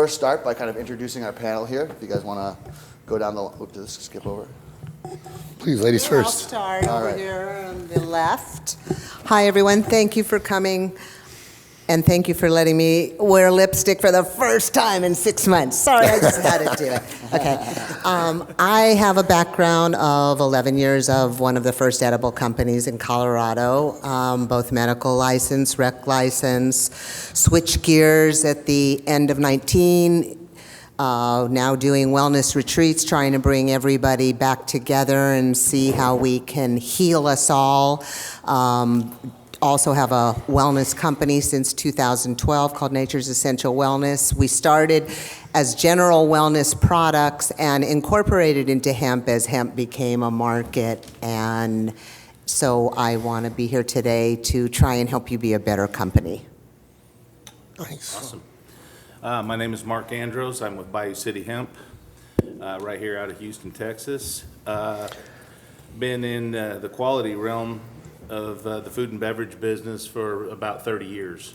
first start by kind of introducing our panel here. If you guys want to go down the, just skip over. Please, ladies first. I'll start over here on the left. Hi, everyone. Thank you for coming. And thank you for letting me wear lipstick for the first time in 6 months. Sorry, I just had to do it. Okay. I have a background of 11 years of one of the first edible companies in Colorado, both medical license, rec license, switch gears at the end of 19, now doing wellness retreats, trying to bring everybody back together and see how we can heal us all. Also have a wellness company since 2012 called Nature's Essential Wellness. We started as general wellness products and incorporated into hemp as hemp became a market. And so I want to be here today to try and help you be a better company. Nice. Awesome. My name is Mark Andros. I'm with Bayou City Hemp, right here out of Houston, Texas. Been in the quality realm of the food and beverage business for about 30 years.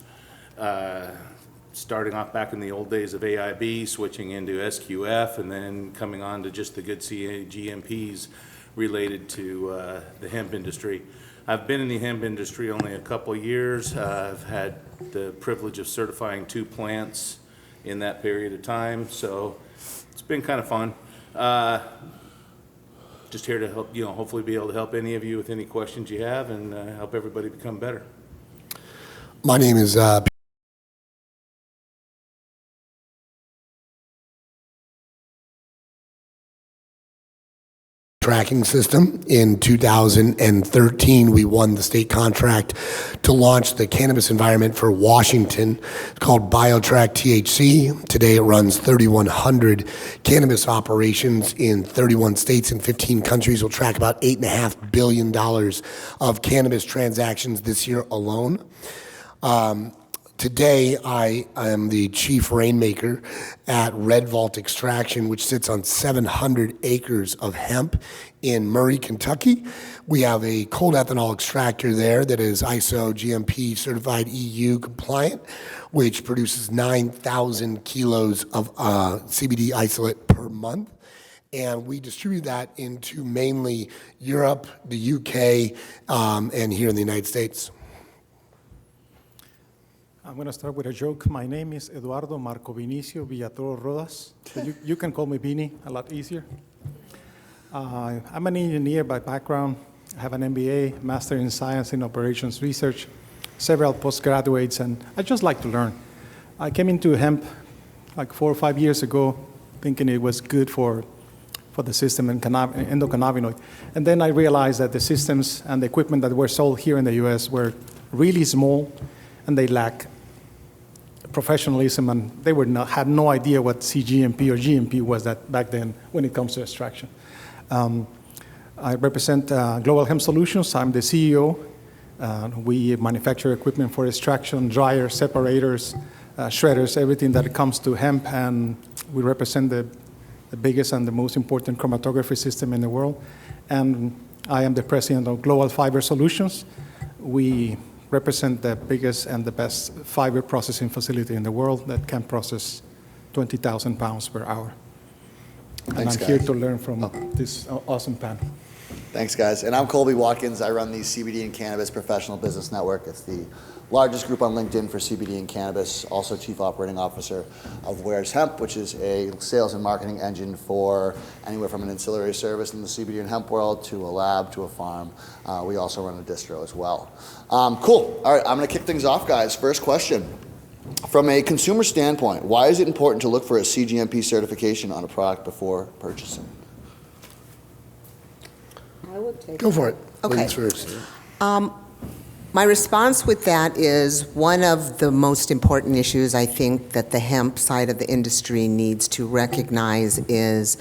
Starting off back in the old days of AIB, switching into SQF, and then coming on to just the good cGMPs related to the hemp industry. I've been in the hemp industry only a couple of years. I've had the privilege of certifying 2 plants in that period of time, so it's been kind of fun. Just here to help, hopefully be able to help any of you with any questions you have and help everybody become better. My name is tracking system. In 2013, we won the state contract to launch the cannabis environment for Washington. It's called BioTrack THC. Today it runs 3,100 cannabis operations in 31 states and 15 countries. We'll track about $8.5 billion of cannabis transactions this year alone. Today, I am the chief rainmaker at Red Vault Extraction, which sits on 700 acres of hemp in Murray, Kentucky. We have a cold ethanol extractor there that is ISO GMP certified EU compliant, which produces 9,000 kilos of CBD isolate per month. And we distribute that into mainly Europe, the UK, and here in the United States. I'm going to start with a joke. My name is Eduardo Marco Vinicio Villatoro Rodas. So you can call me Vini, a lot easier. I'm an engineer by background. I have an MBA, Master in Science in Operations Research, several postgraduates, and I just like to learn. I came into hemp like 4 or 5 years ago, thinking it was good for the system and endocannabinoid. And then I realized that the systems and the equipment that were sold here in the US were really small, and they lack professionalism, and they had no idea what cGMP or GMP was that back then when it comes to extraction. I represent Global Hemp Solutions. I'm the CEO. We manufacture equipment for extraction, dryers, separators, shredders, everything that comes to hemp, and we represent the biggest and the most important chromatography system in the world. And I am the president of Global Fiber Solutions. We represent the biggest and the best fiber processing facility in the world that can process 20,000 pounds per hour. Thanks, and I'm guys. here to learn from this awesome panel. Thanks, guys. And I'm Colby Watkins. I run the CBD and Cannabis Professional Business Network. It's the largest group on LinkedIn for CBD and cannabis, also Chief Operating Officer of Where's Hemp, which is a sales and marketing engine for anywhere from an ancillary service in the CBD and hemp world to a lab to a farm. We also run a distro as well. Cool. All right, I'm going to kick things off, guys. First question. From a consumer standpoint, why is it important to look for a cGMP certification on a product before purchasing? I would take Go for it. Okay. Ladies first. My response with that is one of the most important issues I think that the hemp side of the industry needs to recognize is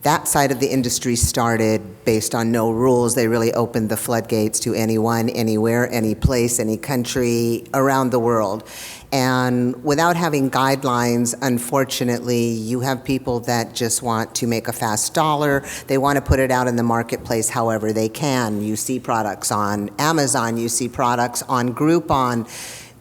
that side of the industry started based on no rules. They really opened the floodgates to anyone, anywhere, any place, any country around the world. And without having guidelines, unfortunately, you have people that just want to make a fast dollar. They want to put it out in the marketplace however they can. You see products on Amazon, you see products on Groupon.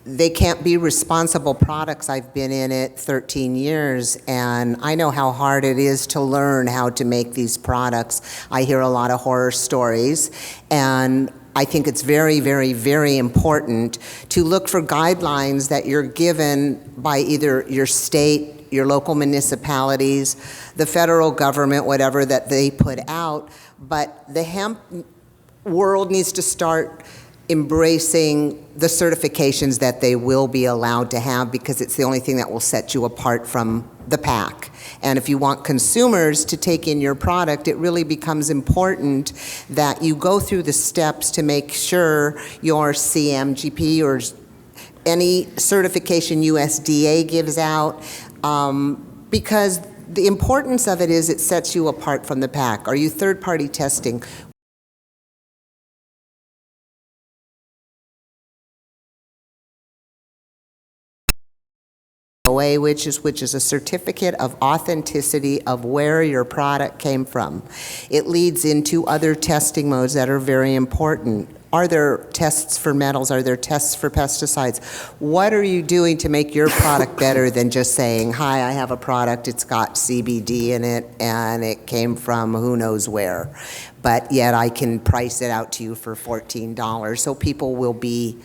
they can't be responsible products. I've been in it 13 years, and I know how hard it is to learn how to make these products. I hear a lot of horror stories, and I think it's very, very, very important to look for guidelines that you're given by either your state, your local municipalities, the federal government, whatever that they put out. But the hemp world needs to start embracing the certifications that they will be allowed to have, because it's the only thing that will set you apart from the pack. And if you want consumers to take in your product, it really becomes important that you go through the steps to make sure your CMGP or any certification USDA gives out, because the importance of it is it sets you apart from the pack. Are you third-party testing? Which is a certificate of authenticity of where your product came from. It leads into other testing modes that are very important. Are there tests for metals? Are there tests for pesticides? What are you doing to make your product better than just saying, hi, I have a product, it's got CBD in it, and it came from who knows where, but yet I can price it out to you for $14, so people will be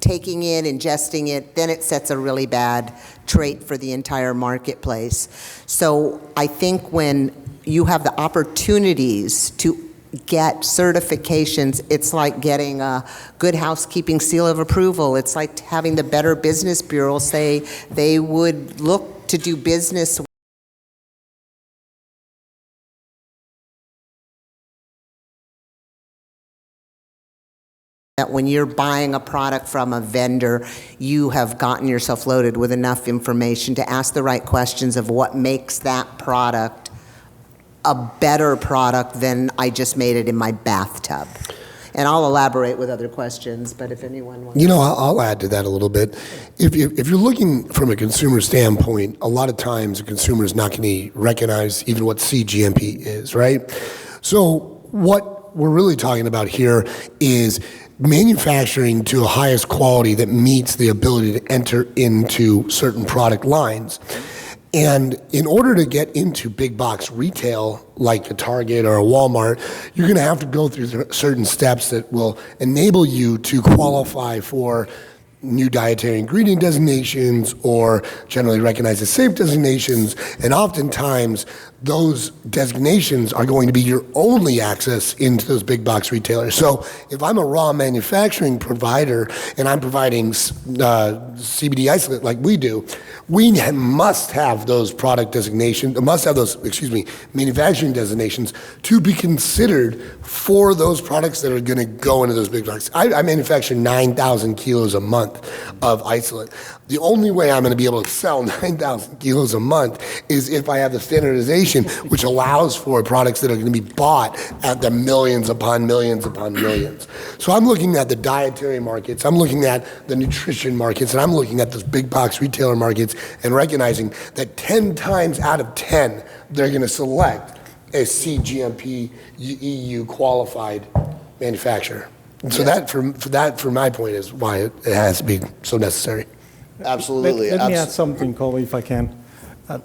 taking it, ingesting it, then it sets a really bad trait for the entire marketplace. So I think when you have the opportunities to get certifications, it's like getting a good housekeeping seal of approval. It's like having the Better Business Bureau say they would look to do business that when you're buying a product from a vendor, you have gotten yourself loaded with enough information to ask the right questions of what makes that product a better product than I just made it in my bathtub. And I'll elaborate with other questions, but if anyone wants. You know, I'll add to that a little bit. If you're looking from a consumer standpoint, a lot of times a consumer is not going to recognize even what cGMP is, right? So what we're really talking about here is manufacturing to a highest quality that meets the ability to enter into certain product lines. And in order to get into big box retail, like a Target or a Walmart, you're going to have to go through certain steps that will enable you to qualify for new dietary ingredient designations or generally recognized as safe designations. And oftentimes, those designations are going to be your only access into those big box retailers. So if I'm a raw manufacturing provider and I'm providing CBD isolate like we do, we must have those product designations, manufacturing designations to be considered for those products that are going to go into those big boxes. I manufacture 9,000 kilos a month of isolate. The only way I'm going to be able to sell 9,000 kilos a month is if I have the standardization, which allows for products that are going to be bought at the millions upon millions upon millions. So I'm looking at the dietary markets, I'm looking at the nutrition markets, and I'm looking at those big box retailer markets and recognizing that 10 times out of 10, they're going to select a cGMP EU qualified manufacturer. And so that, for my point, is why it has to be so necessary. Absolutely. Let me add something, Colby, if I can.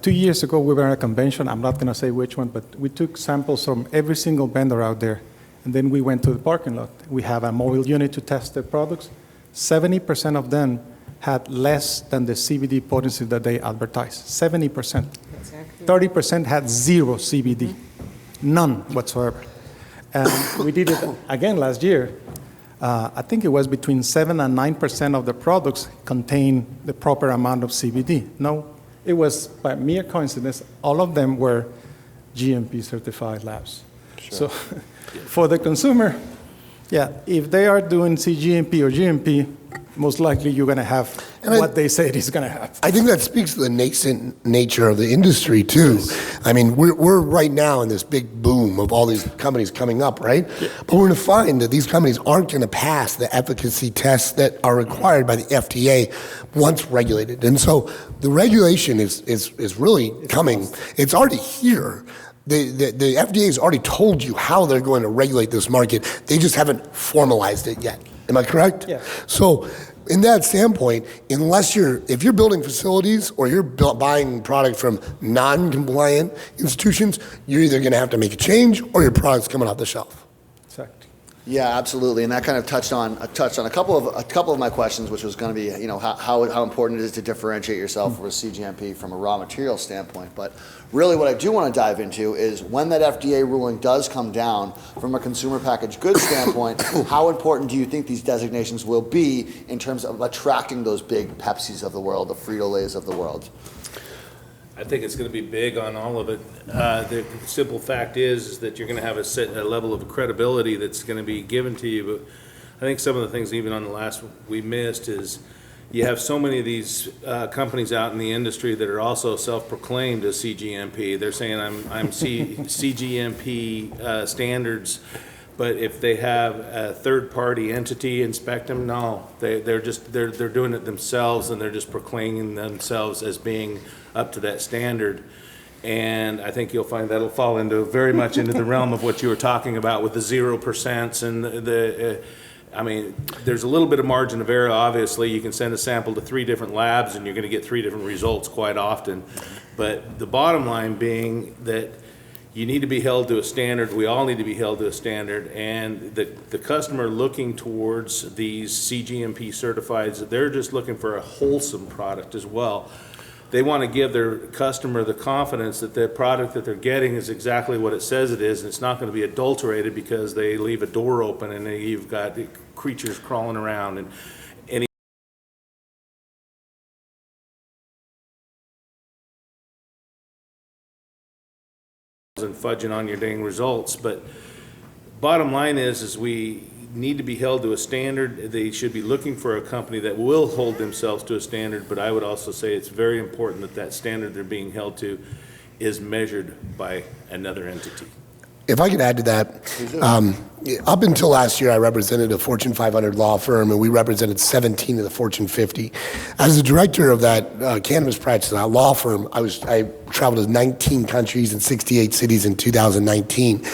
2 years ago, we were at a convention. I'm not going to say which one, but we took samples from every single vendor out there, and then we went to the parking lot. We have a mobile unit to test their products. 70% of them had less than the CBD potency that they advertised. 70%. Exactly. 30% had zero CBD, none whatsoever. And we did it again last year. I think it was between 7 and 9% of the products contain the proper amount of CBD. No, it was by mere coincidence, all of them were GMP certified labs. Sure. So for the consumer, yeah, if they are doing cGMP or GMP, most likely you're going to have what they say it is going to have. I think that speaks to the nascent nature of the industry, too. Yes. I mean, we're right now in this big boom of all these companies coming up, right? Yeah. But we're going to find that these companies aren't going to pass the efficacy tests that are required by the FDA once regulated. And so the regulation is really coming. It's already here. The FDA has already told you how they're going to regulate this market. They just haven't formalized it yet. Am I correct? Yeah. So in that standpoint, if you're building facilities or you're buying product from non-compliant institutions, you're either going to have to make a change or your product's coming off the shelf. Exactly. Yeah, absolutely, and that kind of touched on a couple of my questions, which was going to be, how important it is to differentiate yourself with cGMP from a raw material standpoint. But really, what I do want to dive into is when that FDA ruling does come down, from a consumer packaged goods standpoint, how important do you think these designations will be in terms of attracting those big Pepsis of the world, the Frito-Lays of the world? I think it's going to be big on all of it. The simple fact is that you're going to have a level of credibility that's going to be given to you. But I think some of the things, even on the last we missed, is you have so many of these companies out in the industry that are also self-proclaimed as cGMP. They're saying I'm cGMP standards, but if they have a third-party entity inspect them, no, they're doing it themselves, and they're just proclaiming themselves as being up to that standard. And I think you'll find that'll fall very much into the realm of what you were talking about with the 0% and there's a little bit of margin of error. Obviously, you can send a sample to 3 different labs and you're going to get 3 different results quite often. But the bottom line being that you need to be held to a standard. We all need to be held to a standard. And the customer looking towards these cGMP certifieds, they're just looking for a wholesome product as well. They want to give their customer the confidence that the product that they're getting is exactly what it says it is, and it's not going to be adulterated because they leave a door open and you've got creatures crawling around and fudging on your dang results. But bottom line is we need to be held to a standard. They should be looking for a company that will hold themselves to a standard, but I would also say it's very important that that standard they're being held to is measured by another entity. If I could add to that, up until last year, I represented a Fortune 500 law firm, and we represented 17 of the Fortune 50. As the director of that cannabis practice, that law firm, I traveled to 19 countries and 68 cities in 2019.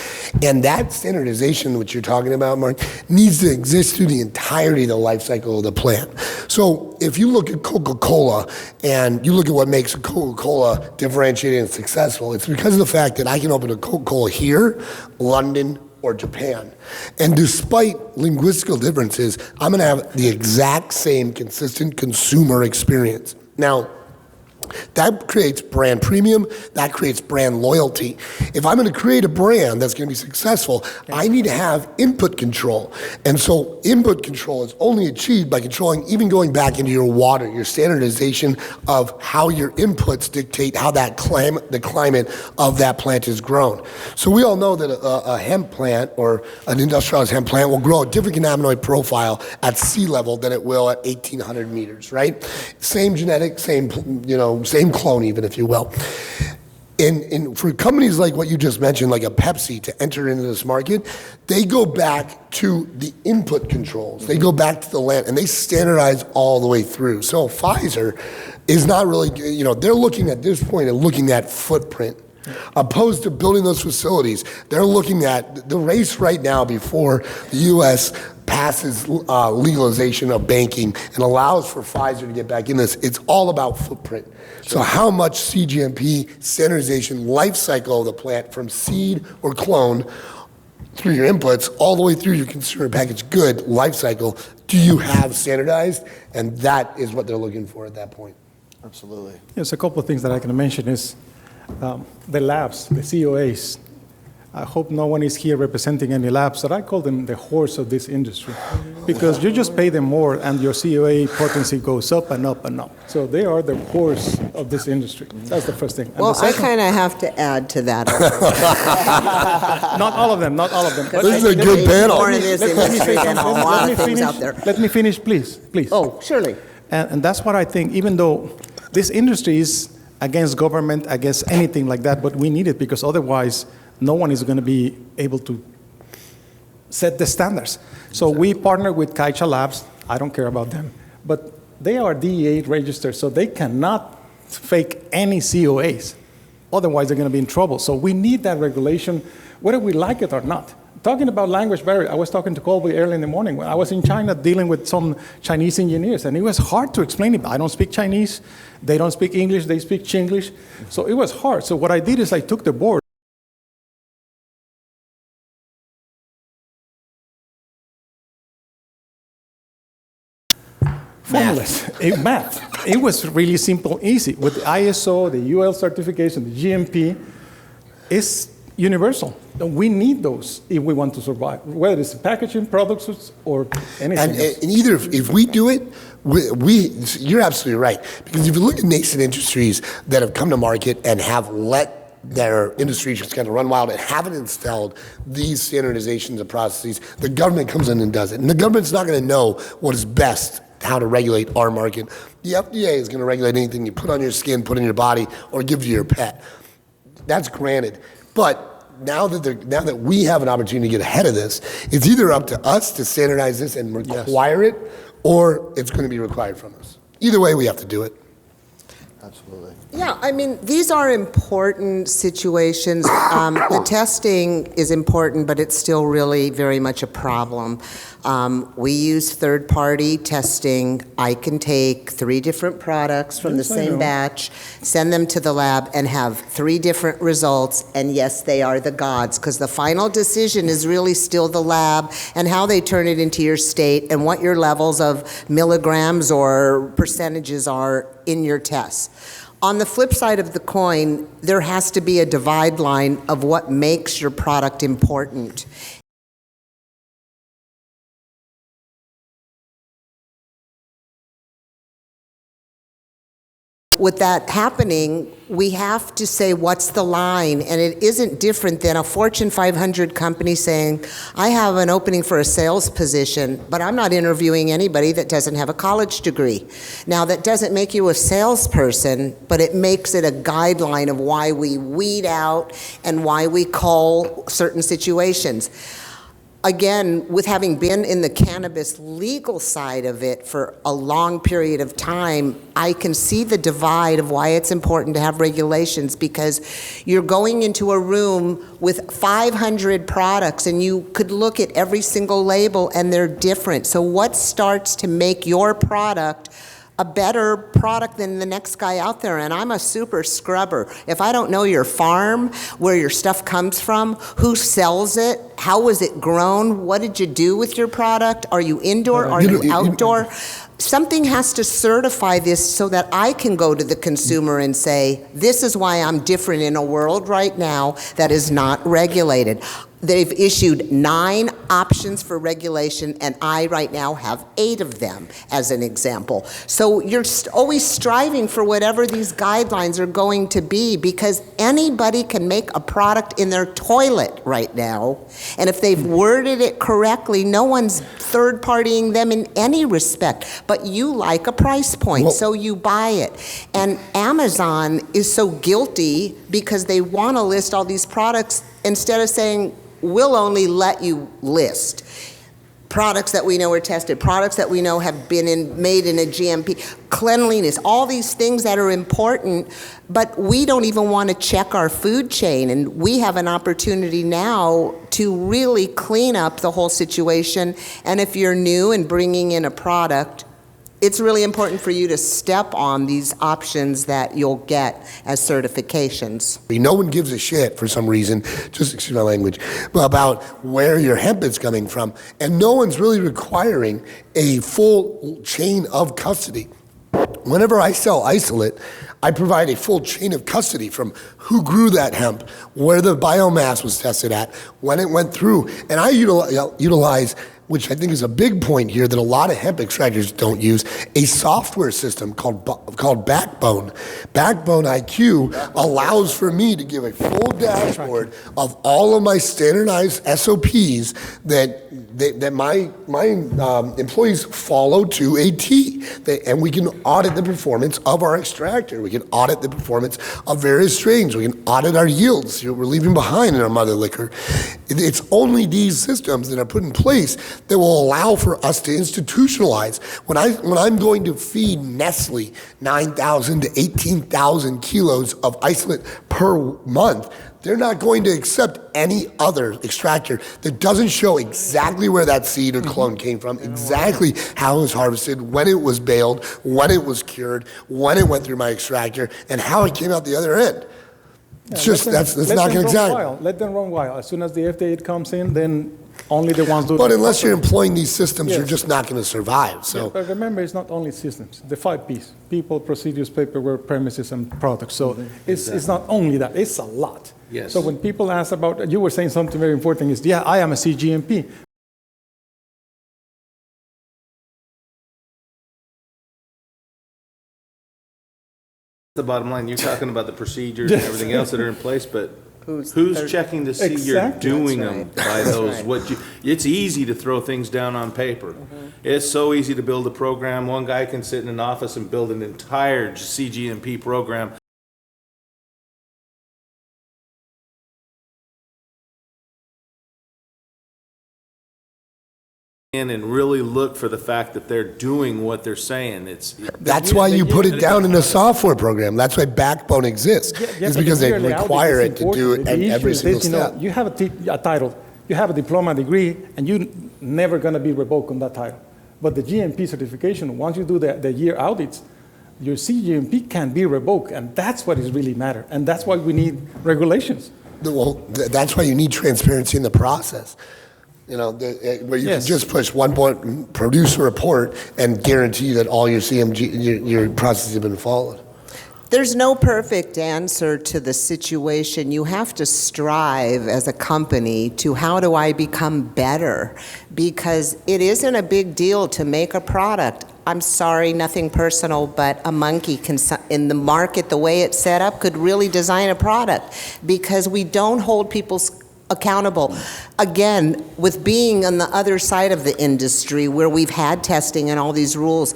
And that standardization, which you're talking about, Mark, needs to exist through the entirety of the life cycle of the plant. So if you look at Coca-Cola and you look at what makes a Coca-Cola differentiated and successful, it's because of the fact that I can open a Coca-Cola here, London, or Japan. And despite linguistical differences, I'm gonna have the exact same consistent consumer experience. Now, that creates brand premium, that creates brand loyalty. If I'm gonna create a brand that's gonna be successful, I need to have input control. And so input control is only achieved by controlling, even going back into your water, your standardization of how your inputs dictate how the climate of that plant is grown. So we all know that a hemp plant or an industrialized hemp plant will grow a different cannabinoid profile at sea level than it will at 1,800 meters, right? Same genetic, same clone even, if you will. And for companies like what you just mentioned, like a Pepsi, to enter into this market, they go back to the input controls. They go back to the land, and they standardize all the way through. So Pfizer is not really, they're looking at this point and looking at footprint. Opposed to building those facilities, they're looking at the race right now before the U.S. passes legalization of banking and allows for Pfizer to get back in this. It's all about footprint. Sure. So how much cGMP standardization life cycle of the plant from seed or clone through your inputs all the way through your consumer packaged good life cycle do you have standardized? And that is what they're looking for at that point. Absolutely. Yes, a couple of things that I can mention is the labs, the COAs. I hope no one is here representing any labs, but I call them the horse of this industry because you just pay them more and your COA potency goes up and up and up. So they are the horse of this industry. That's the first thing. And Well, I kind of have to add to that. Not all of them. This is a good panel. More in this industry than a lot of things out there. Let me finish, please. Oh, surely. And that's what I think, even though this industry is against government, against anything like that, but we need it because otherwise no one is going to be able to set the standards. So we partner with Kaicha Labs. I don't care about them, but they are DEA registered, so they cannot fake any COAs. Otherwise, they're going to be in trouble. So we need that regulation, whether we like it or not. talking about language barrier, I was talking to Colby early in the morning when I was in China dealing with some Chinese engineers, and it was hard to explain it. I don't speak Chinese, they don't speak English, they speak Chinglish, so it was hard. So what I did is I took the board. Formulas, math. It was really simple, easy. With the ISO, the UL certification, the GMP, it's universal. We need those if we want to survive, whether it's packaging, products, or anything else. And either if we do it, you're absolutely right. Because if you look at nascent industries that have come to market and have let their industry just kind of run wild and haven't installed these standardizations of processes, the government comes in and does it. And the government's not going to know what is best, how to regulate our market. The FDA is going to regulate anything you put on your skin, put in your body, or give to your pet. That's granted. But now that we have an opportunity to get ahead of this, it's either up to us to standardize this and require it, or it's going to be required from us. Either way, we have to do it. Absolutely. Yeah, I mean, these are important situations. The testing is important, but it's still really very much a problem. We use third-party testing. I can take 3 different products from the same batch, send them to the lab, and have 3 different results, and yes, they are the gods, because the final decision is really still the lab and how they turn it into your state and what your levels of milligrams or percentages are in your tests. On the flip side of the coin, there has to be a divide line of what makes your product important. With that happening, we have to say what's the line, and it isn't different than a Fortune 500 company saying, I have an opening for a sales position, but I'm not interviewing anybody that doesn't have a college degree. Now, that doesn't make you a salesperson, but it makes it a guideline of why we weed out and why we call certain situations. Again, with having been in the cannabis legal side of it for a long period of time, I can see the divide of why it's important to have regulations, because you're going into a room with 500 products and you could look at every single label and they're different. So what starts to make your product a better product than the next guy out there? And I'm a super scrubber. If I don't know your farm, where your stuff comes from, who sells it, how was it grown, what did you do with your product, are you indoor, are you outdoor? Something has to certify this so that I can go to the consumer and say, this is why I'm different in a world right now that is not regulated. They've issued 9 options for regulation, and I right now have 8 of them as an example. So you're always striving for whatever these guidelines are going to be, because anybody can make a product in their toilet right now, and if they've worded it correctly, no one's third-partying them in any respect, but you like a price point, so you buy it. And Amazon is so guilty because they want to list all these products instead of saying, we'll only let you list products that we know are tested, products that we know have been made in a GMP, cleanliness, all these things that are important, but we don't even want to check our food chain. And we have an opportunity now to really clean up the whole situation. And if you're new and bringing in a product, it's really important for you to step on these options that you'll get as certifications. No one gives a shit for some reason, just excuse my language, about where your hemp is coming from. And no one's really requiring a full chain of custody. Whenever I sell isolate, I provide a full chain of custody from who grew that hemp, where the biomass was tested at, when it went through. And I utilize, which I think is a big point here that a lot of hemp extractors don't use, a software system called Backbone. Backbone IQ allows for me to give a full dashboard of all of my standardized SOPs that my employees follow to a T. And we can audit the performance of our extractor. We can audit the performance of various strains. We can audit our yields. We're leaving behind in our mother liquor. It's only these systems that are put in place that will allow for us to institutionalize. When I'm going to feed Nestle 9,000 to 18,000 kilos of isolate per month, They're not going to accept any other extractor that doesn't show exactly where that seed or clone came from, exactly how it was harvested, when it was baled, when it was cured, when it went through my extractor, and how it came out the other end. It's just, that's not going to exact. Let them run wild. As soon as the FDA comes in, then only the ones do. But unless you're employing these systems, you're just not going to survive, so. But remember, it's not only systems. The 5 Ps: people, procedures, paperwork, premises, and products. So it's not only that. It's a lot. Yes. So when people ask about, you were saying something very important is, yeah, I am a cGMP. The bottom line, you're talking about the procedures and everything else that are in place, but who's checking to see you're Exactly. doing That's them right. by those? It's easy to throw things down on paper. It's so easy to build a program. One guy can sit in an office and build an entire cGMP program. In and really look for the fact that they're doing what they're saying. That's why you put it down in a software program. That's why Backbone exists. Yeah, It's but because they the reality require is it to do it important. at The every issue is single this, step. you have a title, you have a diploma degree, and you're never going to be revoked on that title. But the GMP certification, once you do the year audits, your cGMP can be revoked, and that's what is really matter. And that's why we need regulations. Well, that's why you need transparency in the process. You know, where you Yes. can just push one point, produce a report, and guarantee that all your your processes have been followed. There's no perfect answer to the situation. You have to strive as a company to how do I become better? Because it isn't a big deal to make a product. I'm sorry, nothing personal, but a monkey can, in the market, the way it's set up, could really design a product because we don't hold people's accountable. Again, with being on the other side of the industry where we've had testing and all these rules,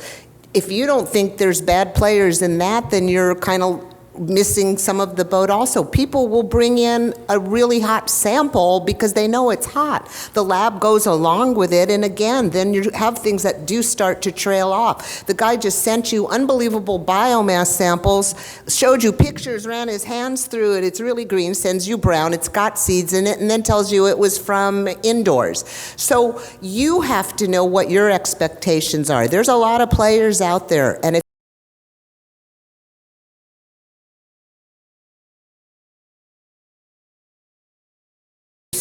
if you don't think there's bad players in that, then you're kind of missing some of the boat also. People will bring in a really hot sample because they know it's hot. The lab goes along with it, and again, then you have things that do start to trail off. The guy just sent you unbelievable biomass samples, showed you pictures, ran his hands through it, it's really green, sends you brown, it's got seeds in it, and then tells you it was from indoors. So you have to know what your expectations are. There's a lot of players out there, and if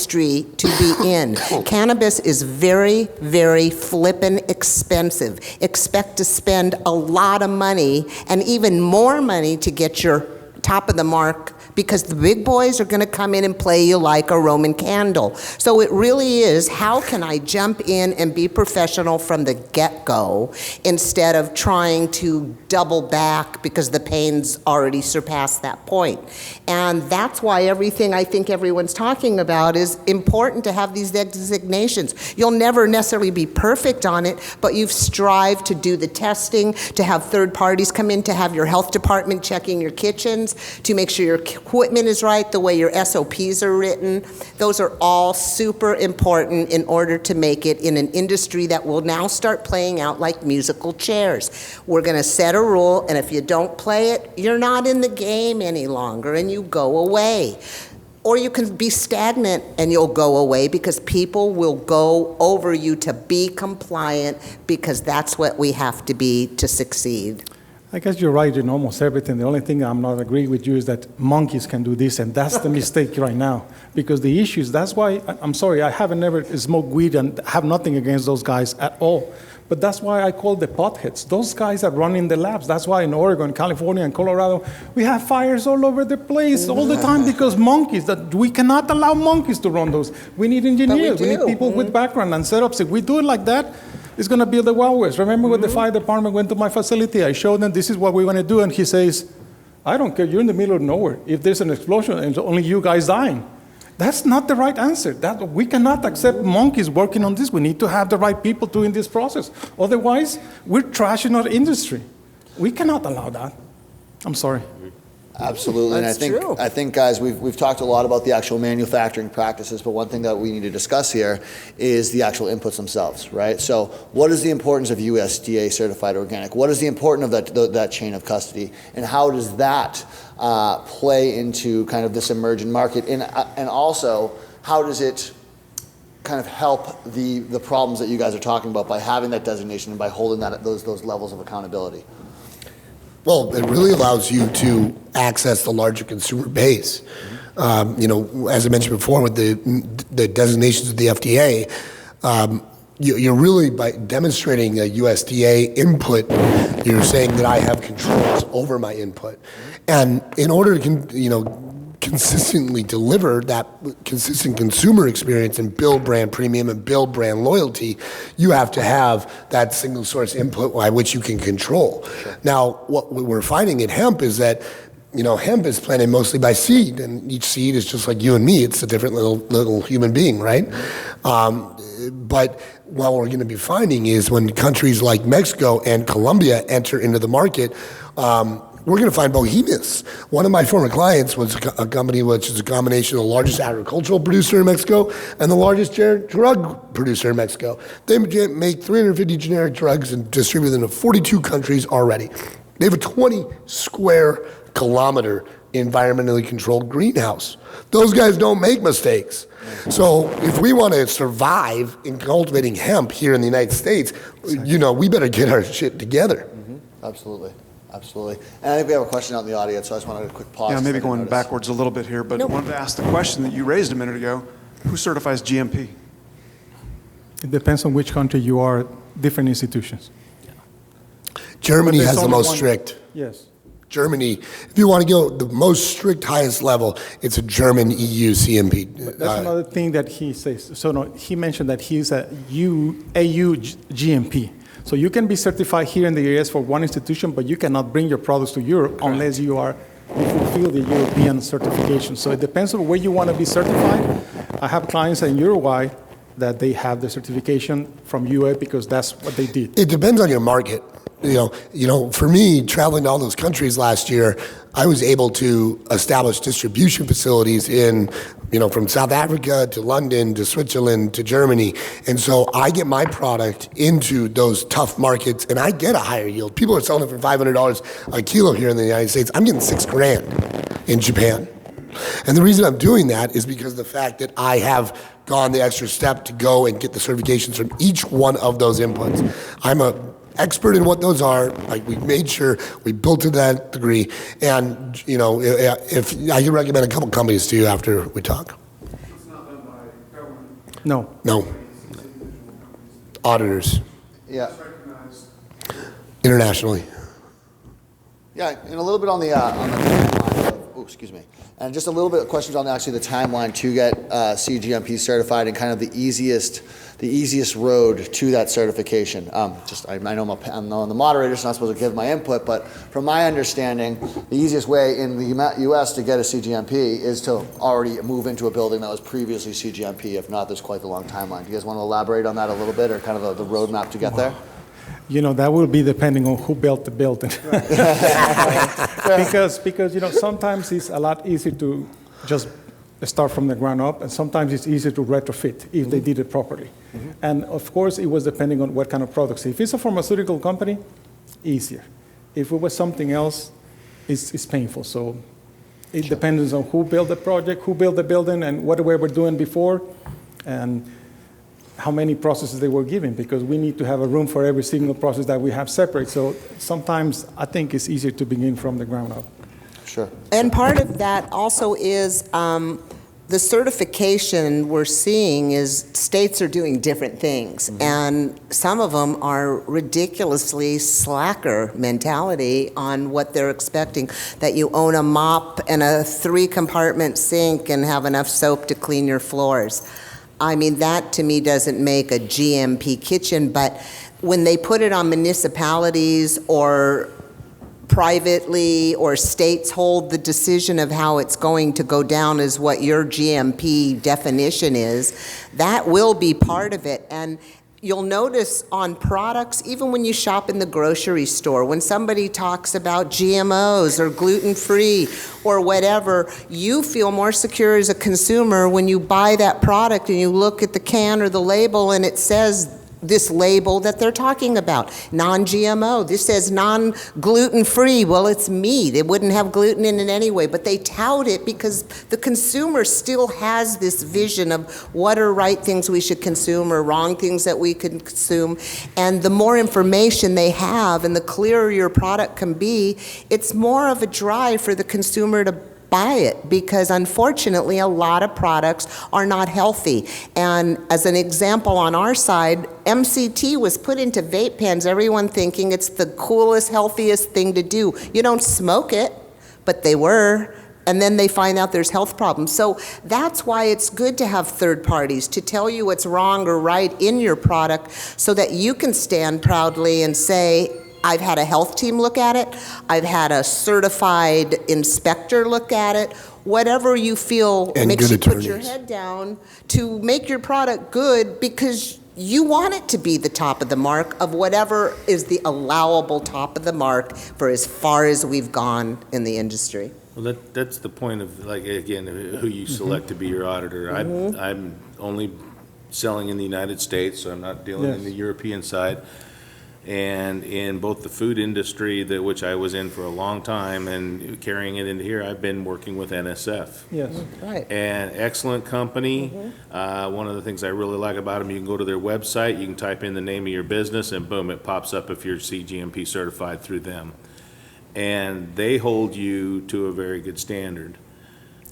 to be in. Cannabis is very, very flippin' expensive. Expect to spend a lot of money and even more money to get your top of the mark because the big boys are going to come in and play you like a Roman candle. So it really is, how can I jump in and be professional from the get-go instead of trying to double back because the pain's already surpassed that point. And that's why everything I think everyone's talking about is important to have these designations. You'll never necessarily be perfect on it, but you've strived to do the testing, to have third parties come in, to have your health department checking your kitchens, to make sure your equipment is right, the way your SOPs are written. Those are all super important in order to make it in an industry that will now start playing out like musical chairs. We're going to set a rule, and if you don't play it, you're not in the game any longer, and you go away. Or you can be stagnant and you'll go away because people will go over you to be compliant because that's what we have to be to succeed. I guess you're right in almost everything. The only thing I'm not agreeing with you is that monkeys can do this, and that's the mistake right now. Because the issue is, that's why, I'm sorry, I haven't never smoked weed and have nothing against those guys at all. But that's why I call the potheads. Those guys are running the labs. That's why in Oregon, California, and Colorado, we have fires all over the place all the time because monkeys, that we cannot allow monkeys to run those. We need engineers. We need people with background and setups. If we do it like that, it's going to be the Wild West. Remember when the fire department went to my facility, I showed them this is what we're going to do, and he says, I don't care, you're in the middle of nowhere. If there's an explosion and it's only you guys dying. That's not the right answer. We cannot accept monkeys working on this. We need to have the right people doing this process. Otherwise, we're trashing our industry. We cannot allow that. I'm sorry. Absolutely, That's and true. I think, guys, we've talked a lot about the actual manufacturing practices, but one thing that we need to discuss here is the actual inputs themselves, right? So, what is the importance of USDA certified organic? What is the importance of that chain of custody, and how does that play into kind of this emerging market, and also how does it kind of help the problems that you guys are talking about by having that designation and by holding that those levels of accountability? Well, it really allows you to access the larger consumer base. As I mentioned before, with the designations of the FDA, you're really, by demonstrating a USDA input, you're saying that I have controls over my input. And in order to, consistently deliver that consistent consumer experience and build brand premium and build brand loyalty, you have to have that single source input by which you can control. Sure. Now, what we're finding in hemp is that, hemp is planted mostly by seed, and each seed is just like you and me. It's a different little human being, right? But what we're going to be finding is when countries like Mexico and Colombia enter into the market, we're going to find behemoths. One of my former clients was a company which is a combination of the largest agricultural producer in Mexico and the largest drug producer in Mexico. They make 350 generic drugs and distribute them to 42 countries already. They have a 20 square kilometer environmentally controlled greenhouse. Those guys don't make mistakes. So if we want to survive in cultivating hemp here in the United States, we better get our shit together. Absolutely. Absolutely. And I think we have a question out in the audience, so I just wanted a quick pause. Yeah, maybe going backwards a little bit here, but I wanted to ask the question that you raised a minute ago. Who certifies GMP? It depends on which country you are, different institutions. Germany But there's has the only most one- strict. Yes. Germany, if you want to go the most strict, highest level, it's a German EU CMP. That's another thing that he says. So no, he mentioned that he's a AU GMP. So you can be certified here in the US for one institution, but you cannot bring your products to Europe unless you fulfill the European certification. So it depends on where you want to be certified. I have clients in Uruguay that they have the certification from UA because that's what they did. It depends on your market. For me, traveling to all those countries last year, I was able to establish distribution facilities from South Africa to London to Switzerland to Germany. And so I get my product into those tough markets and I get a higher yield. People are selling it for $500 a kilo here in the United States. I'm getting $6,000 in Japan. And the reason I'm doing that is because of the fact that I have gone the extra step to go and get the certifications from each one of those inputs. I'm a expert in what those are. Like, we made sure we built to that degree. And, if I can recommend a couple companies to you after we talk. It's not done by government. No. Auditors. Yeah. It's recognized. Internationally. Yeah, and a little bit on the timeline of, excuse me, and just a little bit of questions on actually the timeline to get cGMP certified and kind of the easiest road to that certification. I know I'm the moderator, so I'm not supposed to give my input, but from my understanding, the easiest way in the U.S. to get a cGMP is to already move into a building that was previously cGMP. If not, there's quite a long timeline. Do you guys want to elaborate on that a little bit, or kind of the roadmap to get there? That will be depending on who built the building. because sometimes it's a lot easier to just start from the ground up, and sometimes it's easier to retrofit if they did it properly. Mm-hmm. And of course, it was depending on what kind of products. If it's a pharmaceutical company, easier. If it was something else, it's painful. So it depends on who built the project, who built the building, and what we were doing before, and how many processes they were given, because we need to have a room for every single process that we have separate. So sometimes I think it's easier to begin from the ground up. Sure. And part of that also is the certification we're seeing is states are doing different things. Mm-hmm. And some of them are ridiculously slacker mentality on what they're expecting, that you own a mop and a 3-compartment sink and have enough soap to clean your floors. I mean, that to me doesn't make a GMP kitchen, but when they put it on municipalities or privately, or states hold the decision of how it's going to go down as what your GMP definition is, that will be part of it. And you'll notice on products, even when you shop in the grocery store, when somebody talks about GMOs or gluten-free or whatever, you feel more secure as a consumer when you buy that product and you look at the can or the label and it says this label that they're talking about, non-GMO. This says non-gluten-free. Well, it's meat. It wouldn't have gluten in it anyway, but they tout it because the consumer still has this vision of what are right things we should consume or wrong things that we can consume. And the more information they have and the clearer your product can be, it's more of a drive for the consumer to buy it, because unfortunately a lot of products are not healthy. And as an example on our side, MCT was put into vape pens, everyone thinking it's the coolest, healthiest thing to do. You don't smoke it, but they were. And then they find out there's health problems. So that's why it's good to have third parties to tell you what's wrong or right in your product so that you can stand proudly and say, I've had a health team look at it, I've had a certified inspector look at it, whatever you feel And makes good you put your attorneys. head down to make your product good because you want it to be the top of the mark of whatever is the allowable top of the mark for as far as we've gone in the industry. Well, that's the point of, like, again, who you select to be your auditor. I'm only selling in the United States, so I'm not dealing in Yes. the European side. And in both the food industry, which I was in for a long time, and carrying it into here, I've been working with NSF. Yes. Right. And excellent company. One of the things I really like about them, you can go to their website, you can type in the name of your business, and boom, it pops up if you're cGMP certified through them. And they hold you to a very good standard.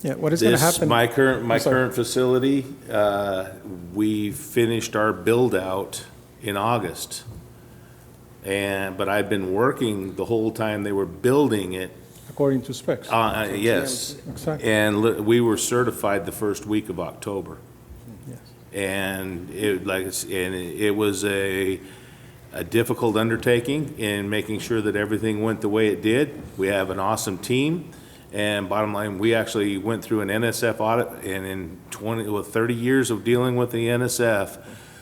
Yeah, what is going to happen? My I'm sorry. current facility, we finished our build-out in August. But I've been working the whole time they were building it. According to specs. Yes. Exactly. And we were certified the first week of October. Yes. And it was a difficult undertaking in making sure that everything went the way it did. We have an awesome team. And bottom line, we actually went through an NSF audit, and in 30 years of dealing with the NSF,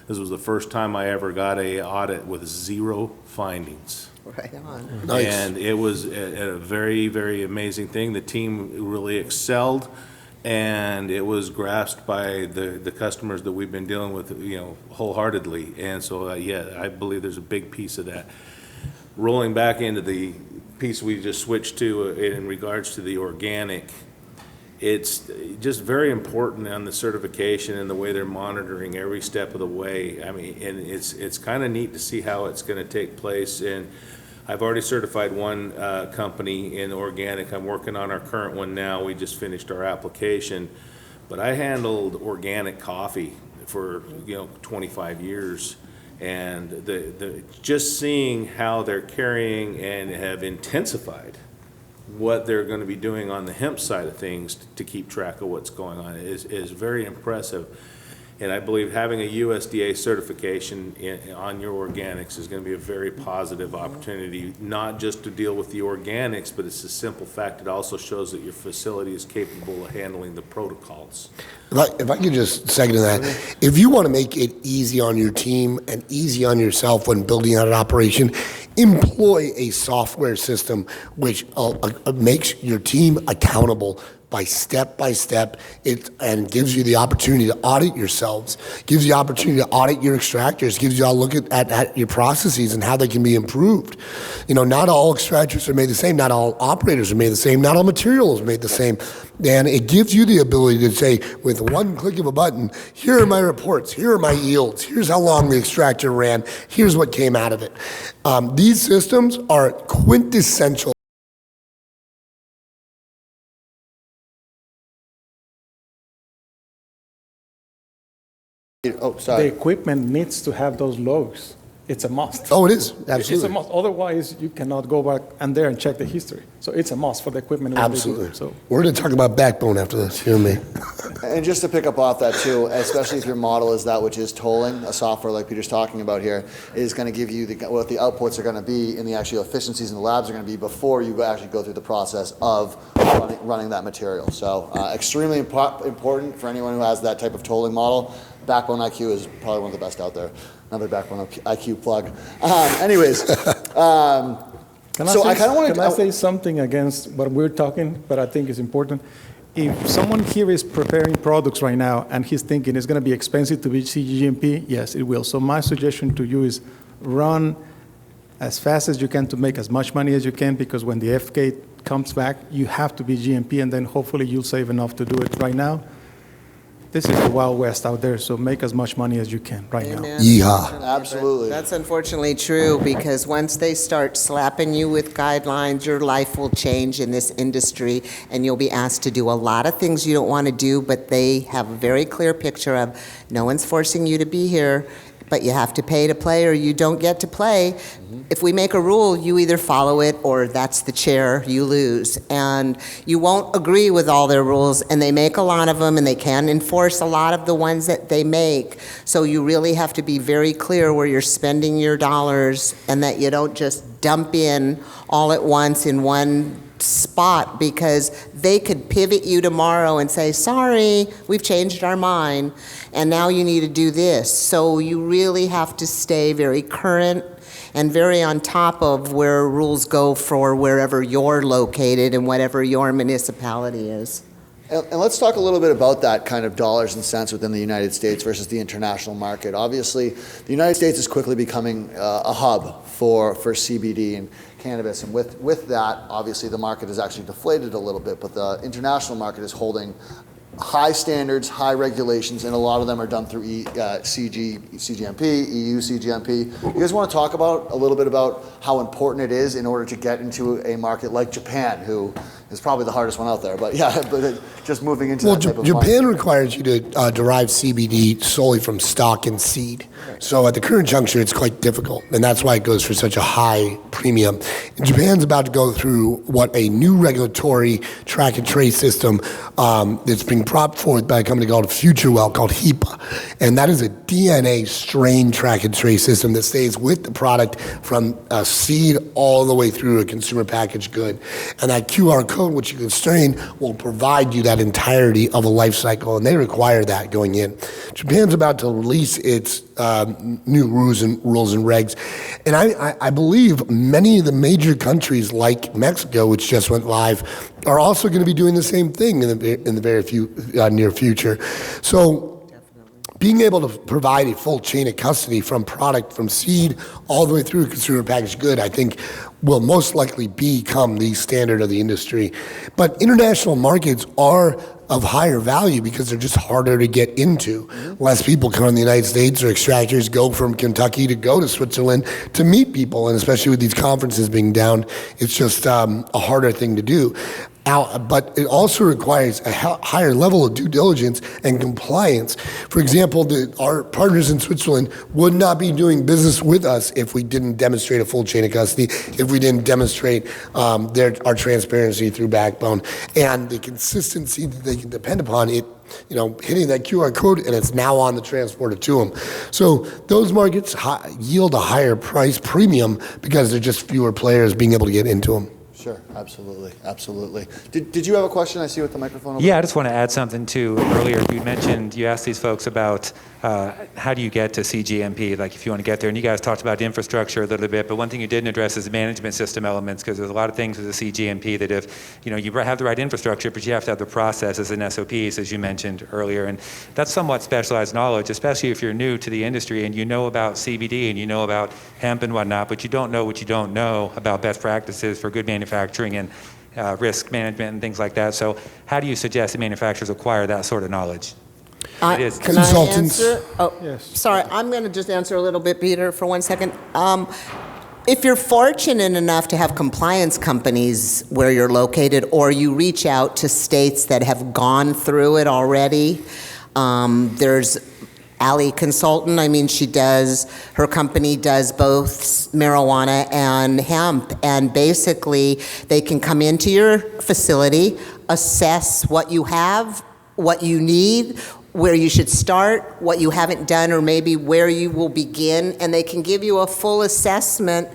this was the first time I ever got a audit with 0 findings. Right on. Nice. And it was a very, very amazing thing. The team really excelled, and it was grasped by the customers that we've been dealing with, wholeheartedly. And so, yeah, I believe there's a big piece of that. Rolling back into the piece we just switched to in regards to the organic, it's just very important on the certification and the way they're monitoring every step of the way. I mean, and it's kind of neat to see how it's going to take place. And I've already certified one company in organic. I'm working on our current one now. We just finished our application. But I handled organic coffee for 25 years. And just seeing how they're carrying and have intensified what they're going to be doing on the hemp side of things to keep track of what's going on is very impressive. And I believe having a USDA certification on your organics is going to be a very positive opportunity, not just to deal with the organics, but it's a simple fact. It also shows that your facility is capable of handling the protocols. If I could just second to that, if you want to make it easy on your team and easy on yourself when building out an operation, employ a software system which makes your team accountable by step, and gives you the opportunity to audit yourselves, gives you the opportunity to audit your extractors, gives you a look at your processes and how they can be improved. Not all extractors are made the same, not all operators are made the same, not all material is made the same. And it gives you the ability to say, with one click of a button, here are my reports, here are my yields, here's how long the extractor ran, here's what came out of it. These systems are quintessential. Oh, The sorry. equipment needs to have those logs. It's a must. Oh, it is, It's a absolutely. must. Otherwise, you cannot go back and check the history. So it's a must for the equipment. when they do Absolutely. it. So We're going to talk about backbone after this, you and me. And just to pick up off that too, especially if your model is that which is tolling, a software like Peter's talking about here, is going to give you what the outputs are going to be and the actual efficiencies in the labs are going to be before you actually go through the process of running that material. So extremely important for anyone who has that type of tolling model. Backbone IQ is probably one of the best out there. Another Backbone IQ plug. Anyways, so I kind of wanted Can I say something against what we're talking, but I think is important? If someone here is preparing products right now and he's thinking it's going to be expensive to be cGMP, yes, it will. So my suggestion to you is run as fast as you can to make as much money as you can, because when the FK comes back, you have to be GMP, and then hopefully you'll save enough to do it. Right now, this is the Wild West out there, so make as much money as you can right now. Amen. Yeehaw. Absolutely. That's unfortunately true, because once they start slapping you with guidelines, your life will change in this industry, and you'll be asked to do a lot of things you don't want to do, but they have a very clear picture of no one's forcing you to be here, but you have to pay to play or you don't get to play. If we make a rule, you either follow it or that's the chair, you lose. And you won't agree with all their rules, and they make a lot of them, and they can enforce a lot of the ones that they make. So you really have to be very clear where you're spending your dollars, and that you don't just dump in all at once in one spot, because they could pivot you tomorrow and say, sorry, we've changed our mind, and now you need to do this. So you really have to stay very current and very on top of where rules go for wherever you're located and whatever your municipality is. And let's talk a little bit about that kind of dollars and cents within the United States versus the international market. Obviously, the United States is quickly becoming a hub for CBD and cannabis, and with that, obviously the market has actually deflated a little bit, but the international market is holding high standards, high regulations, and a lot of them are done through cGMP, EU cGMP. You guys want to talk a little bit about how important it is in order to get into a market like Japan, who is probably the hardest one out there, but yeah, just moving into that type of Japan market. requires you to derive CBD solely from stock and seed. So at the current juncture, it's quite difficult, and that's why it goes for such a high premium. And Japan's about to go through what a new regulatory track and trace system that's being brought forth by a company called FutureWell, called HEPA. And that is a DNA strain track and trace system that stays with the product from a seed all the way through a consumer packaged good. And that QR code, which you can strain, will provide you that entirety of a life cycle, and they require that going in. Japan's about to release its new rules and regs. And I believe many of the major countries like Mexico, which just went live, are also going to be doing the same thing in the very near future. So being able to provide a full chain of custody from product, from seed, all the way through consumer packaged good, I think will most likely become the standard of the industry. But international markets are of higher value because they're just harder to get into. Less people come in the United States, or extractors go from Kentucky to go to Switzerland to meet people, and especially with these conferences being down, it's just a harder thing to do. But it also requires a higher level of due diligence and compliance. For example, our partners in Switzerland would not be doing business with us if we didn't demonstrate a full chain of custody, if we didn't demonstrate our transparency through Backbone and the consistency that they can depend upon it. Hitting that QR code, and it's now on the transporter to them. So those markets yield a higher price premium because there's just fewer players being able to get into them. Sure, absolutely. Did you have a question? I see you with the microphone over. Yeah, I just want to add something too. Earlier, you asked these folks about how do you get to cGMP, like if you want to get there, and you guys talked about infrastructure a little bit, but one thing you didn't address is the management system elements, because there's a lot of things with the cGMP that if, you have the right infrastructure, but you have to have the processes and SOPs, as you mentioned earlier, and that's somewhat specialized knowledge, especially if you're new to the industry and you know about CBD and you know about hemp and whatnot, but you don't know what you don't know about best practices for good manufacturing and risk management and things like that. So how do you suggest that manufacturers acquire that sort of knowledge? Can Consultants. I answer? Oh, Yes. sorry. I'm going to just answer a little bit, Peter, for 1 second. If you're fortunate enough to have compliance companies where you're located, or you reach out to states that have gone through it already, there's Ali Consultant. Her company does both marijuana and hemp, and basically they can come into your facility, assess what you have, what you need, where you should start, what you haven't done, or maybe where you will begin, and they can give you a full assessment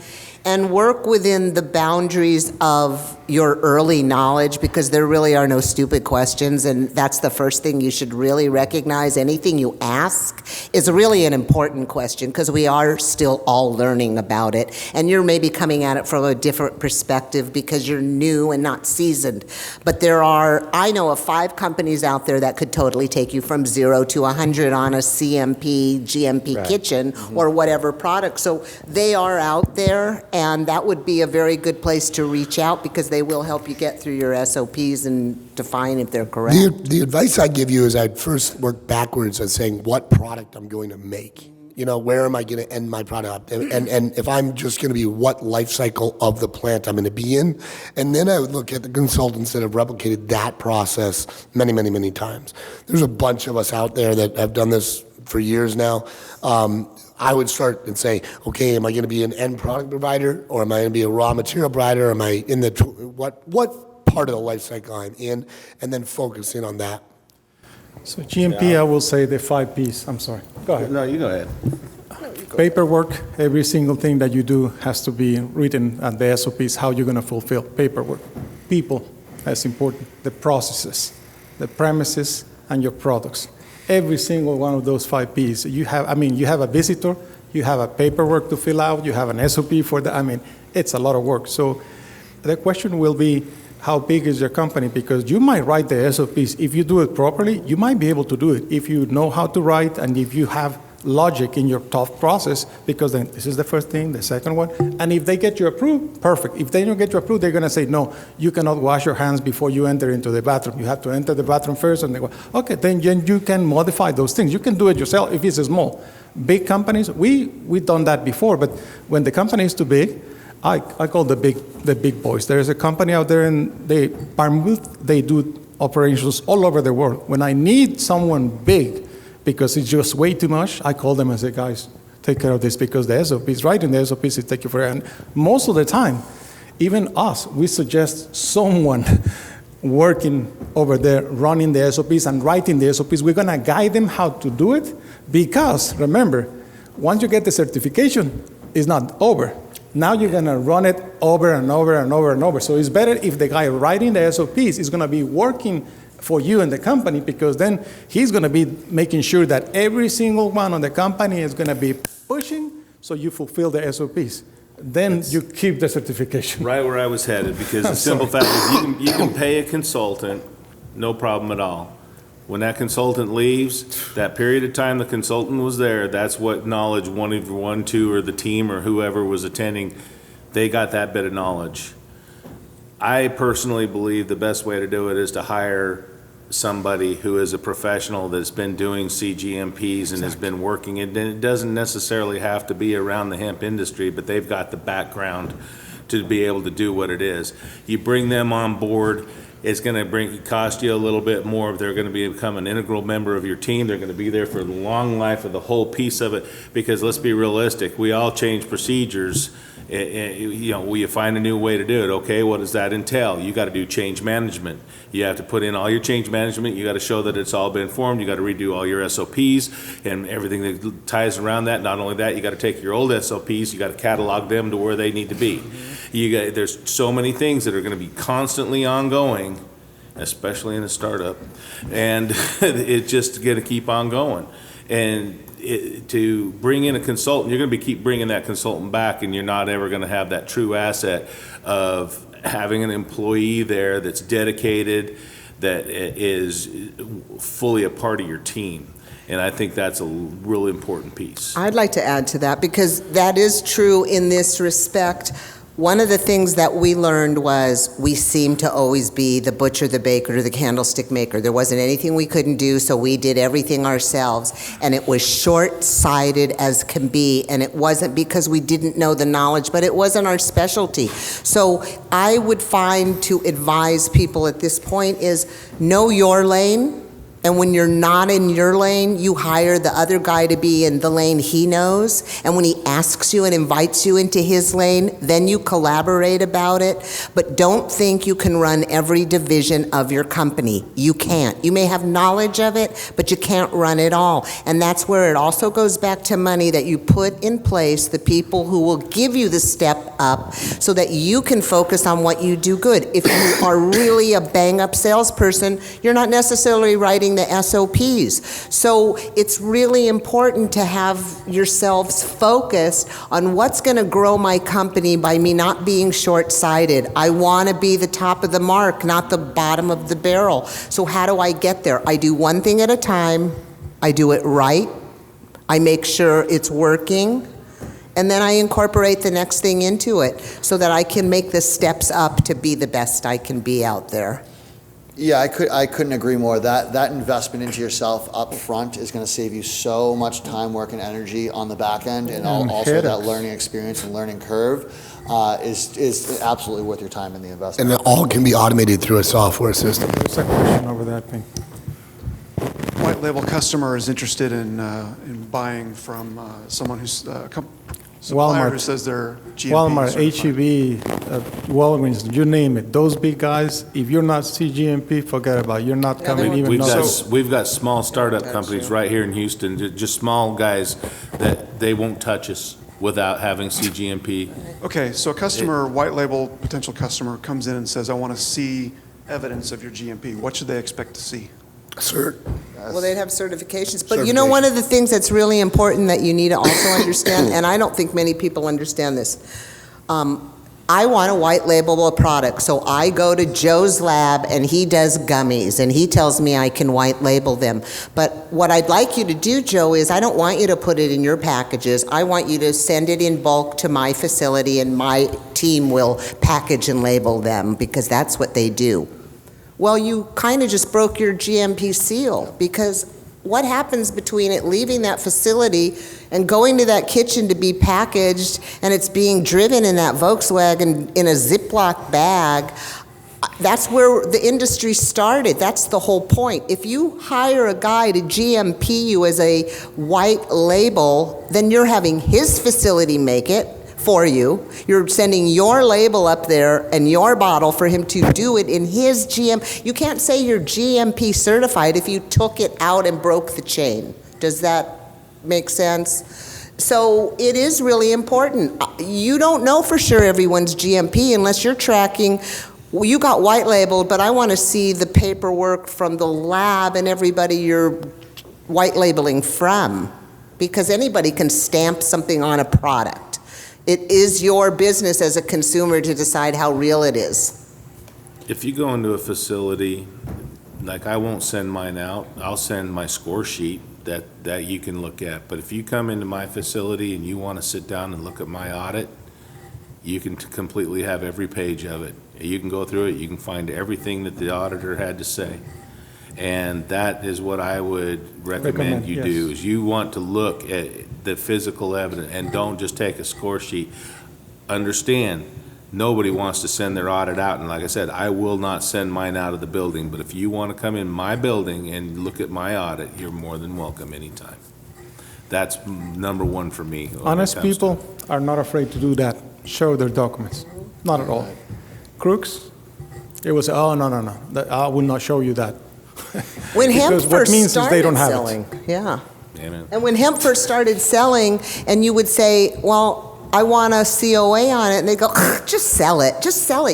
and work within the boundaries of your early knowledge, because there really are no stupid questions, and that's the first thing you should really recognize. Anything you ask is really an important question, because we are still all learning about it, and you're maybe coming at it from a different perspective because you're new and not seasoned. But I know of 5 companies out there that could totally take you from 0 to 100 on a CMP, GMP kitchen or whatever product. So they are out there, and that would be a very good place to reach out, because they will help you get through your SOPs and define if they're correct. The advice I give you is I'd first work backwards on saying what product I'm going to make. Where am I going to end my product? And if I'm just going to be what life cycle of the plant I'm going to be in. And then I would look at the consultants that have replicated that process many, many, many times. There's a bunch of us out there that have done this for years now. I would start and say, okay, am I going to be an end product provider, or am I going to be a raw material provider? Am I in what part of the life cycle I'm in, and then focus in on that. So GMP, I will say the 5 Ps. I'm sorry. Go ahead. No, you go ahead. Paperwork, every single thing that you do has to be written at the SOPs, how you're going to fulfill paperwork. People, that's important. The processes, the premises, and your products. Every single one of those 5 Ps. You have a visitor, you have a paperwork to fill out, you have an SOP for that. It's a lot of work. So the question will be, how big is your company? Because you might write the SOPs. If you do it properly, you might be able to do it. If you know how to write, and if you have logic in your thought process, because then this is the first thing, the second one, and if they get you approved, perfect. If they don't get you approved, they're going to say, no, you cannot wash your hands before you enter into the bathroom. You have to enter the bathroom first, and they go, okay, then you can modify those things. You can do it yourself if it's small. Big companies, we've done that before, but when the company is too big, I call the big boys. There's a company out there in Barmouth, they do operations all over the world. When I need someone big, because it's just way too much, I call them and say, guys, take care of this, because the SOPs, writing the SOPs, it takes you forever. And most of the time, even us, we suggest someone working over there, running the SOPs and writing the SOPs. We're going to guide them how to do it, because remember, once you get the certification, it's not over. Now you're going to run it over and over and over and over. So it's better if the guy writing the SOPs is going to be working for you and the company, because then he's going to be making sure that every single one on the company is going to be pushing so you fulfill the SOPs. Then you keep the certification. Right where I was headed, because the simple fact is you can pay a consultant, no problem at all. When that consultant leaves, that period of time the consultant was there, that's what knowledge one, two, or the team or whoever was attending, they got that bit of knowledge. I personally believe the best way to do it is to hire somebody who is a professional that's been doing cGMPs and has been working it. And it doesn't necessarily have to be around the hemp industry, but they've got the background to be able to do what it is. You bring them on board, it's going to cost you a little bit more. If they're going to become an integral member of your team, they're going to be there for the long life of the whole piece of it. Because let's be realistic, we all change procedures. You find a new way to do it. Okay, what does that entail? You got to do change management. You have to put in all your change management. You got to show that it's all been formed. You got to redo all your SOPs and everything that ties around that. Not only that, you got to take your old SOPs. You got to catalog them to where they need to be. There's so many things that are going to be constantly ongoing, especially in a startup, and it's just going to keep on going. And to bring in a consultant, you're going to keep bringing that consultant back, and you're not ever going to have that true asset of having an employee there that's dedicated, that is fully a part of your team. And I think that's a really important piece. I'd like to add to that, because that is true in this respect. One of the things that we learned was we seemed to always be the butcher, the baker, the candlestick maker. There wasn't anything we couldn't do, so we did everything ourselves. And it was short-sighted as can be, and it wasn't because we didn't know the knowledge, but it wasn't our specialty. So I would find to advise people at this point is know your lane And when you're not in your lane, you hire the other guy to be in the lane he knows. And when he asks you and invites you into his lane, then you collaborate about it. But don't think you can run every division of your company. You can't. You may have knowledge of it, but you can't run it all. And that's where it also goes back to money, that you put in place the people who will give you the step up so that you can focus on what you do good. If you are really a bang-up salesperson, you're not necessarily writing the SOPs. So it's really important to have yourselves focused on what's going to grow my company by me not being short-sighted. I want to be the top of the mark, not the bottom of the barrel. So how do I get there? I do one thing at a time. I do it right. I make sure it's working. And then I incorporate the next thing into it so that I can make the steps up to be the best I can be out there. Yeah, I couldn't agree more. That investment into yourself up front is going to save you so much time, work, and energy on the back end, and also that learning experience and learning curve is absolutely worth your time in the investment. And it all can be automated through a software system. There's a question over that thing. White label customer is interested in buying from someone who's supplier who says they're GMP Walmart, certified. H-E-B, Walgreens, you name it. Those big guys, if you're not cGMP, forget about it. You're not coming even We've got small startup companies right here in Houston, just small guys that they won't touch us without having cGMP. Okay, so a customer, white label potential customer comes in and says, I want to see evidence of your GMP. What should they expect to see? Cert. Well, they'd have certifications. But you know, one of the things that's really important that you need to also understand, and I don't think many people understand this, I want to white label a product. So I go to Joe's lab and he does gummies and he tells me I can white label them. But what I'd like you to do, Joe, is I don't want you to put it in your packages. I want you to send it in bulk to my facility and my team will package and label them because that's what they do. Well, you kind of just broke your GMP seal, because what happens between it leaving that facility and going to that kitchen to be packaged and it's being driven in that Volkswagen in a Ziploc bag? That's where the industry started. That's the whole point. If you hire a guy to GMP you as a white label, then you're having his facility make it for you. You're sending your label up there and your bottle for him to do it in his GMP. You can't say you're GMP certified if you took it out and broke the chain. Does that make sense? So it is really important. You don't know for sure everyone's GMP unless you're tracking, well, you got white labeled, but I want to see the paperwork from the lab and everybody you're white labeling from, because anybody can stamp something on a product. It is your business as a consumer to decide how real it is. If you go into a facility, like I won't send mine out, I'll send my score sheet that you can look at. But if you come into my facility and you want to sit down and look at my audit, you can completely have every page of it. You can go through it, you can find everything that the auditor had to say. And that is what I would recommend you do, is you want to look at the physical evidence and don't just take a score sheet. Understand, nobody wants to send their audit out, and like I said, I will not send mine out of the building, but if you want to come in my building and look at my audit, you're more than welcome anytime. That's number one for me. Honest people are not afraid to do that, show their documents. Not at all. Crooks, it was, oh, no, I will not show you that. When hemp Because what first means is started they don't have selling, it. yeah. Amen. And when hemp first started selling, and you would say, well, I want a COA on it, and they go, just sell it,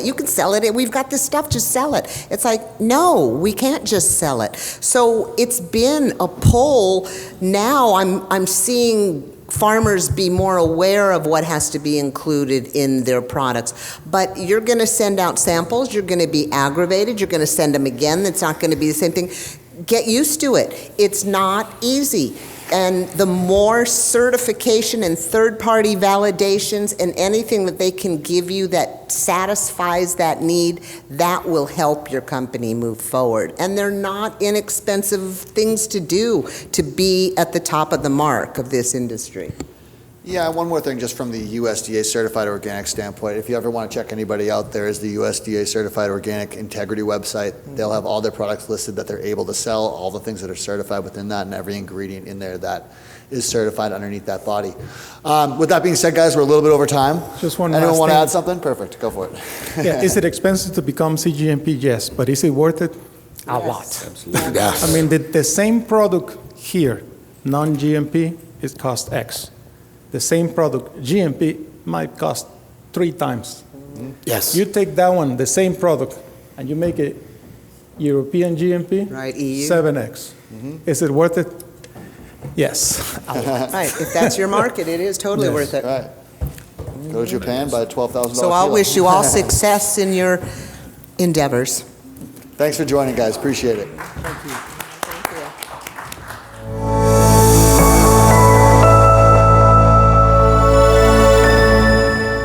you can sell it, we've got this stuff, just sell it. It's like, no, we can't just sell it. So it's been a pull. Now I'm seeing farmers be more aware of what has to be included in their products. But you're going to send out samples, you're going to be aggravated, you're going to send them again, it's not going to be the same thing. Get used to it. It's not easy. And the more certification and third-party validations and anything that they can give you that satisfies that need, that will help your company move forward. And they're not inexpensive things to do to be at the top of the mark of this industry. Yeah, one more thing, just from the USDA certified organic standpoint. If you ever want to check anybody out, there is the USDA certified organic integrity website. They'll have all their products listed that they're able to sell, all the things that are certified within that, and every ingredient in there that is certified underneath that body. With that being said, guys, we're a little bit over time. Just one Anyone last want to thing. add something? Perfect. Go for it. Yeah, is it expensive to become cGMP? Yes, but is it worth it? A lot. Yes. I mean, the same product here, non-GMP, it costs X. The same product, GMP, might cost 3 times. Yes. You take that one, the same product, and you make it European GMP, Right, EU. 7X. Is it worth it? Yes. A lot. Right, if that's your market, it is totally Yes. worth it. Right. Go to Japan, buy a $12,000 So I'll kilo. wish you all success in your endeavors. Thanks for joining, guys. Appreciate it.